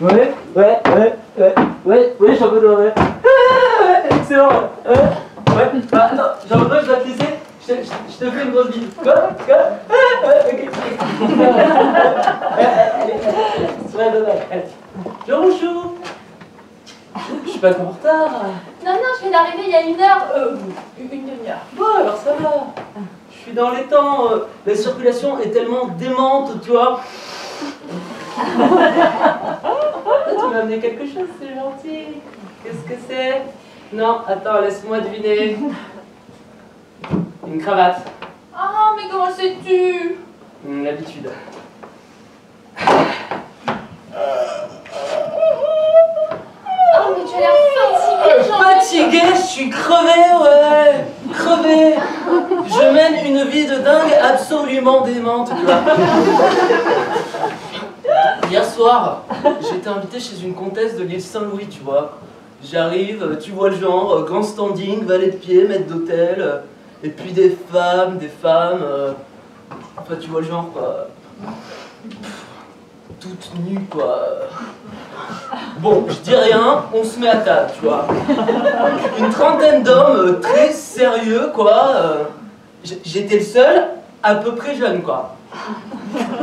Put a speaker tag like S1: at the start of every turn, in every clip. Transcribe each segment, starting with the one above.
S1: Ouais, j'en veux ouais. Excellent. Ouais, attends, Jean-Benoît, je dois te laisser. Je te fais une grosse bise. Quoi ok. Allez. Bonjour. Je suis pas trop en retard.
S2: Non, je viens d'arriver il y a une heure. Une demi-heure.
S1: Bon, alors ça va. Je suis dans les temps. La circulation est tellement démente, tu vois. Tu m'as amené quelque chose, c'est gentil. Qu'est-ce que c'est? Non, attends, laisse-moi deviner. Une cravate.
S2: Ah, mais comment sais-tu?
S1: L'habitude.
S2: Oh, mais tu as l'air fatigué,
S1: Fatigué, je suis crevé, ouais. Crevé. Je mène une vie de dingue absolument démente, tu vois. Hier soir, j'ai été invité chez une comtesse de l'île Saint-Louis, tu vois. J'arrive, tu vois le genre, grand standing, valet de pied, maître d'hôtel, et puis des femmes, enfin tu vois le genre, quoi. Toutes nues, quoi. Bon, je dis rien, on se met à table, tu vois. Une trentaine d'hommes très sérieux, quoi. J'étais le seul, à peu près jeune, quoi.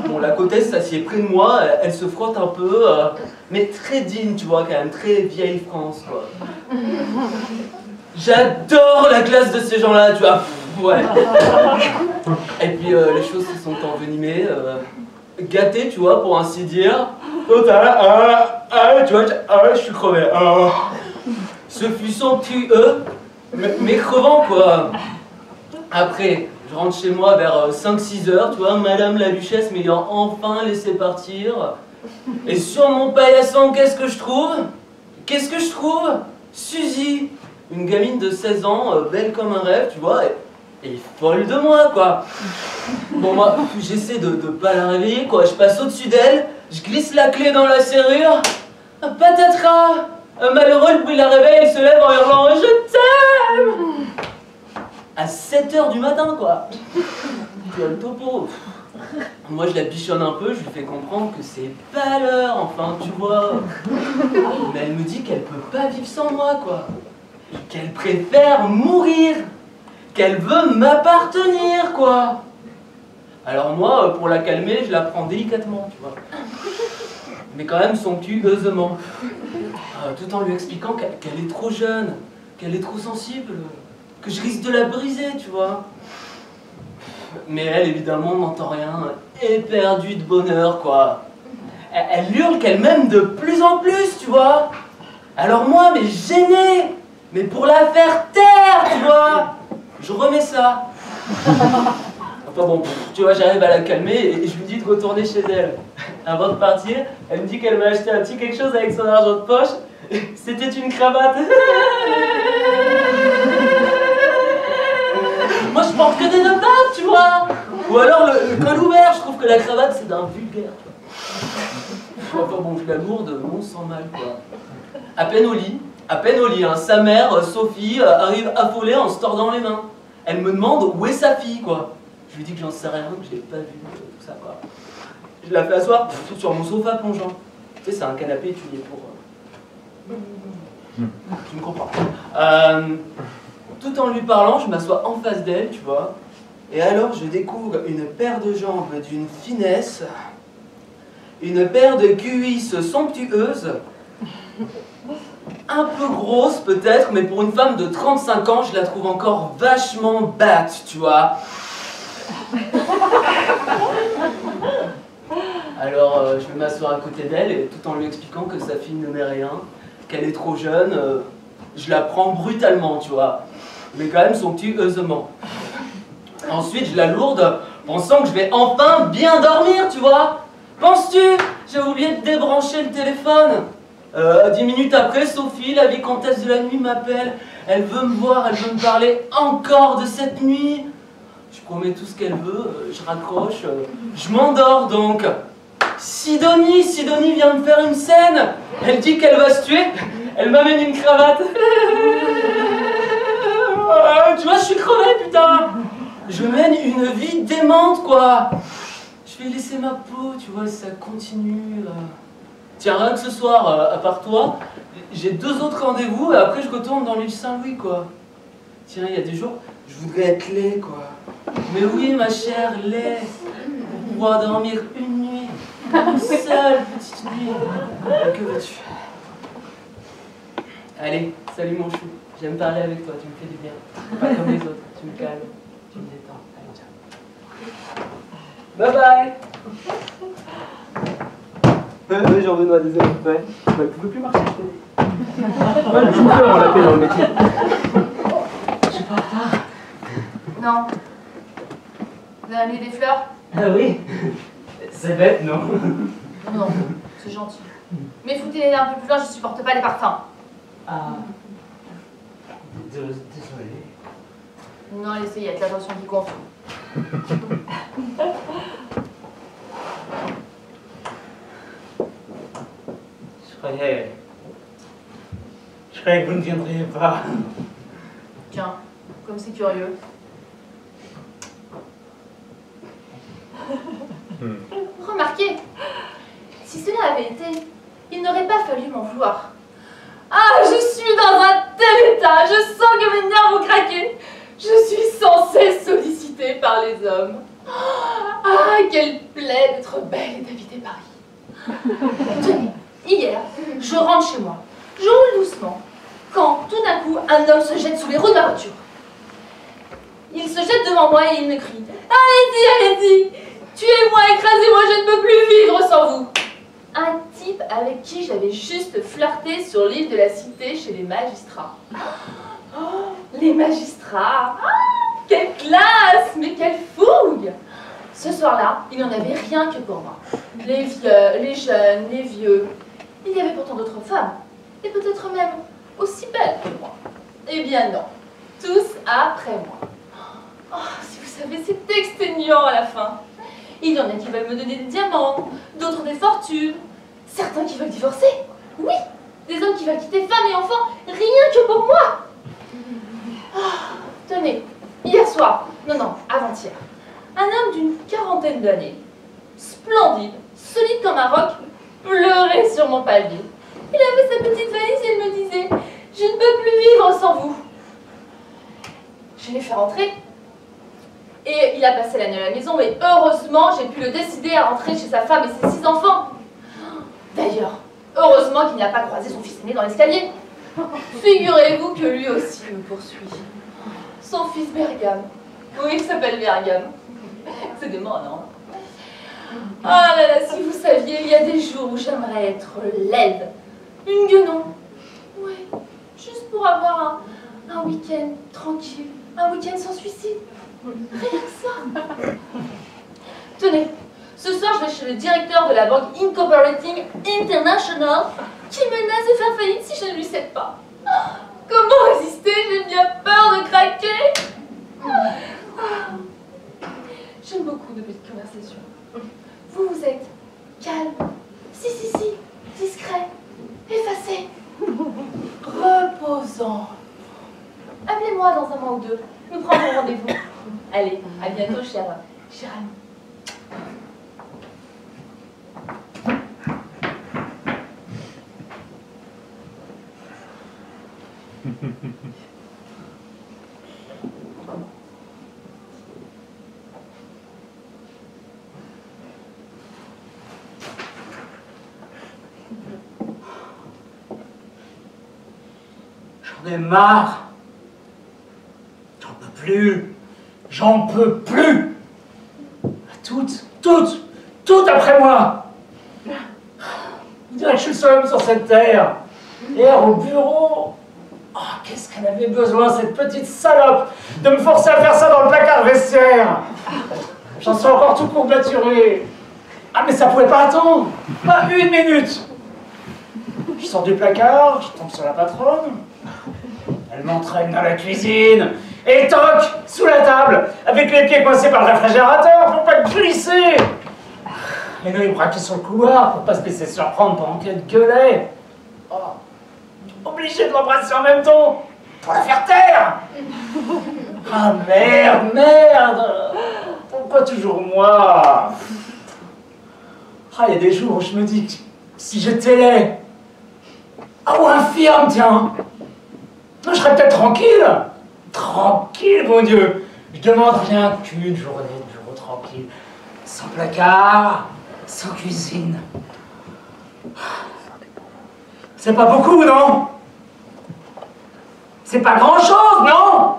S1: Bon, la comtesse s'assied près de moi, elle se frotte un peu, mais très digne, tu vois, quand même, très vieille France, quoi. J'adore la classe de ces gens-là, tu vois, ouais. Et puis, les choses se sont envenimées, gâtées, tu vois, pour ainsi dire. Tu vois, je suis crevé. Ce fut somptueux, mais crevant, quoi. Après, je rentre chez moi vers 5-6 heures, tu vois, Madame la Duchesse m'ayant enfin laissé partir. Et sur mon paillasson, qu'est-ce que je trouve? Suzy, une gamine de 16 ans, belle comme un rêve, tu vois, et folle de moi, quoi. Bon, moi, j'essaie de pas la réveiller, quoi. Je passe au-dessus d'elle, je glisse la clé dans la serrure. Patatras! Un malheureux, depuis la réveil, il se lève en hurlant « Je t'aime !» À 7 h du matin, quoi. Tu as le topo. Moi, je la bichonne un peu, je lui fais comprendre que c'est pas l'heure, enfin, tu vois. Mais elle me dit qu'elle peut pas vivre sans moi, quoi. Qu'elle préfère mourir. Qu'elle veut m'appartenir, quoi. Alors moi, pour la calmer, je la prends délicatement, tu vois. Mais quand même somptueusement. Tout en lui expliquant qu'elle est trop jeune, qu'elle est trop sensible, que je risque de la briser, tu vois. Mais elle, évidemment, n'entend rien, éperdue de bonheur, quoi. Elle hurle qu'elle m'aime de plus en plus, tu vois. Alors moi, mais gêné, mais pour la faire taire, tu vois, je remets ça. Enfin bon, tu vois, j'arrive à la calmer et je lui dis de retourner chez elle. Avant de partir, elle me dit qu'elle m'a acheté un petit quelque chose avec son argent de poche. C'était une cravate. Moi, je porte que des notables, tu vois. Ou alors le col ouvert, je trouve que la cravate, c'est d'un vulgaire, tu vois. Enfin bon, je la lourde, on sent mal, quoi. À peine au lit, hein, sa mère, Sophie, arrive affolée en se tordant les mains. Elle me demande où est sa fille, quoi. Je lui dis que j'en sais rien, que je l'ai pas vu, tout ça, quoi. Je la fais asseoir sur mon sofa plongeant. Tu sais, c'est un canapé étudié pour... Tu me comprends. Tout en lui parlant, je m'assois en face d'elle, tu vois. Et alors, je découvre une paire de jambes d'une finesse, une paire de cuisses somptueuses, un peu grosse peut-être, mais pour une femme de 35 ans, je la trouve encore vachement batte, tu vois. Alors, je vais m'asseoir à côté d'elle, et tout en lui expliquant que sa fille ne met rien, qu'elle est trop jeune, je la prends brutalement, tu vois, mais quand même somptueusement. Ensuite, je la lourde, pensant que je vais enfin bien dormir, tu vois. Penses-tu? J'ai oublié de débrancher le téléphone. 10 minutes après, Sophie, la vicomtesse de la nuit, m'appelle. Elle veut me voir, elle veut me parler encore de cette nuit. Je promets tout ce qu'elle veut, je raccroche, je m'endors donc. Sidonie vient me faire une scène. Elle dit qu'elle va se tuer. Elle m'amène une cravate. Tu vois, je suis crevé, putain. Je mène une vie démente, quoi. Je vais laisser ma peau, tu vois, ça continue. Tiens, rien que ce soir, à part toi, j'ai 2 autres rendez-vous et après je retourne dans l'île Saint-Louis, quoi. Tiens, il y a des jours, je voudrais être laid, quoi. Mais oui, ma chère, laid. Pour pouvoir dormir une nuit. Une seule petite nuit. Que veux-tu? Allez, salut mon chou. J'aime parler avec toi, tu me fais du bien. Pas comme les autres, tu me calmes, tu me détends. Allez, ciao. Bye bye. Ouais, j'en veux, désolé. Ouais. Bah, tu peux plus marcher, je t'ai dit. Ouais, le chauffeur, on l'appelle dans le métier. Je suis pas en retard.
S2: Non. Vous avez amené des fleurs?
S1: Ah oui. C'est bête, non?
S2: Non, c'est gentil. Mais foutez-les un peu plus loin, je supporte pas les parfums.
S1: Ah. Désolé.
S2: Non, laissez, il y a de l'attention qui compte.
S1: Je croyais que vous ne viendriez pas.
S2: Tiens, comme c'est curieux. Remarquez, si cela avait été, il n'aurait pas fallu m'en vouloir. Ah, je suis dans un tel état, je sens que mes nerfs vont craquer. Je suis sans cesse sollicitée par les hommes. Ah, quelle plaie d'être belle et d'habiter Paris. Tenez, hier, je rentre chez moi, je roule doucement, quand tout d'un coup, un homme se jette sous les roues de ma voiture. Il se jette devant moi et il me crie « Allez-y, allez-y! Tuez-moi, écrasez-moi, je ne peux plus vivre sans vous !» Un type avec qui j'avais juste flirté sur l'île de la Cité chez les magistrats. Oh, les magistrats! Ah, quelle classe! Mais quelle fougue! Ce soir-là, il n'y en avait rien que pour moi. Les vieux, les jeunes, les vieux. Il y avait pourtant d'autres femmes, et peut-être même aussi belles que moi. Eh bien non, tous après moi. Oh, si vous savez, c'est exténuant à la fin. Il y en a qui veulent me donner des diamants, d'autres des fortunes, certains qui veulent divorcer. Oui, des hommes qui veulent quitter femmes et enfants, rien que pour moi. Oh, tenez, hier soir, non, avant-hier, un homme d'une 40aine d'années, splendide, solide comme un roc, pleurait sur mon palier. Il avait sa petite valise et il me disait « Je ne peux plus vivre sans vous ». Je l'ai fait rentrer. Et il a passé la nuit à la maison, mais heureusement, j'ai pu le décider à rentrer chez sa femme et ses 6 enfants. D'ailleurs, heureusement qu'il n'a pas croisé son fils aîné dans l'escalier. Figurez-vous que lui aussi me poursuit. Son fils Bergame. Oui, il s'appelle Bergame. C'est des mots, non? Ah là là, si vous saviez, il y a des jours où j'aimerais être laide. Une guenon. Oui, juste pour avoir un week-end tranquille. Un week-end sans suicide. Rien que ça. Tenez, ce soir je vais chez le directeur de la banque Incorporating International qui menace de faire faillite si je ne lui cède pas. Comment résister? J'ai bien peur de craquer. J'aime beaucoup nos petites conversations. Vous êtes calme, si, discret, effacé, reposant. Appelez-moi dans un mois ou 2, nous prendrons rendez-vous. Allez, à bientôt, cher ami.
S3: J'en ai marre. J'en peux plus. J'en peux plus. Toutes après moi. On dirait que je suis le seul homme sur cette terre. Hier au bureau, oh, qu'est-ce qu'elle avait besoin, cette petite salope, de me forcer à faire ça dans le placard vestiaire. J'en suis encore tout courbaturé. Ah mais ça pouvait pas attendre. Pas 1 minute. Je sors du placard, je tombe sur la patronne. Elle m'entraîne dans la cuisine. Et toc, sous la table, avec les pieds coincés par le réfrigérateur pour pas glisser. Et nous, il braquait sur le couloir pour pas se laisser surprendre pendant qu'elle gueulait. Oh, obligé de l'embrasser en même temps pour la faire taire. Ah merde. Pourquoi toujours moi? Ah, il y a des jours où je me dis Si j'étais laid. Ah, ou infirme, tiens. Je serais peut-être tranquille. Tranquille, mon Dieu. Je demande rien qu'une journée de bureau tranquille. Sans placard, sans cuisine. C'est pas beaucoup, non? C'est pas grand-chose, non?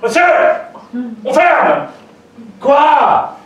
S3: Monsieur! On ferme! Quoi?